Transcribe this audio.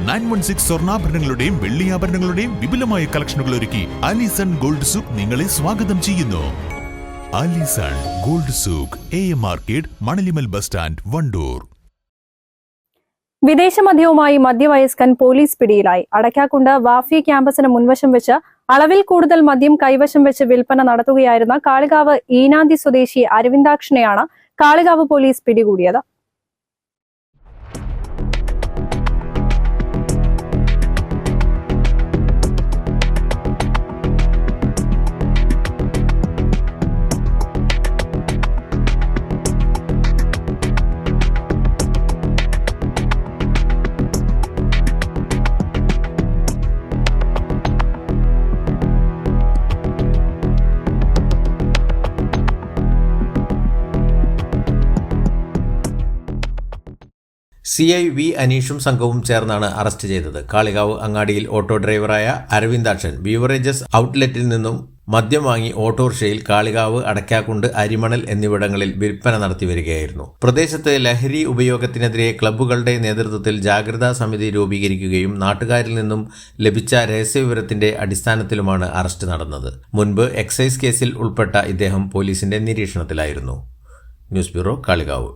916 സ്വർണ്ണാഭരണങ്ങളുടെയും വെള്ളിയാഭരണങ്ങളുടെയും വിപുലമായ കളക്ഷനുകൾ ഒരുക്കി Alison gold souk നിങ്ങളെ സ്വാഗതം ചെയ്യുന്നു. Alison gold souk, AM market, Manalimal bus stand, Wandoor. വിദേശ മദ്യവുമായി മധ്യവയസ്കൻ പോലീസ് പിടിയിലായി. അടയ്ക്കാക്കുണ്ട് വാഫി ക്യാമ്പസിന് മുൻവശം വെച്ച് അളവിൽ കൂടുതൽ മദ്യം കൈവശം വെച്ച് വിൽപ്പന നടത്തുകയായിരുന്ന കാളികാവ് ഈനാന്തി സ്വദേശി അരവിന്ദാക്ഷനെയാണ് കാളികാവ് പോലീസ് പിടികൂടിയത്. CI V അനീഷും സംഘവും ചേർന്നാണ് അറസ്റ്റ് ചെയ്തത്. കാളികാവ് അങ്ങാടിയിൽ ഓട്ടോ ഡ്രൈവറായ അരവിന്ദാക്ഷൻ ബീവറേജസ് ഔട്ട്ലെറ്റിൽ നിന്നും മദ്യം വാങ്ങി ഓട്ടോറിക്ഷയിൽ കാളികാവ്, അടയ്ക്കാക്കുണ്ട്, അരിമണൽ എന്നിവിടങ്ങളിൽ വിൽപ്പന നടത്തി വരികയായിരുന്നു. പ്രദേശത്ത് ലഹരി ഉപയോഗത്തിനെതിരെ ക്ലബ്ബുകളുടെ നേതൃത്വത്തിൽ ജാഗ്രതാ സമിതി രൂപീകരിക്കുകയും നാട്ടുകാരിൽ നിന്നും ലഭിച്ച രഹസ്യവിവരത്തിന്റെ അടിസ്ഥാനത്തിലുമാണ് അറസ്റ്റ് നടന്നത്. മുൻപ് എക്സൈസ് കേസിൽ ഉൾപ്പെട്ട ഇദ്ദേഹം പോലീസിന്റെ നിരീക്ഷണത്തിലായിരുന്നു. News bureau, Kalikavu.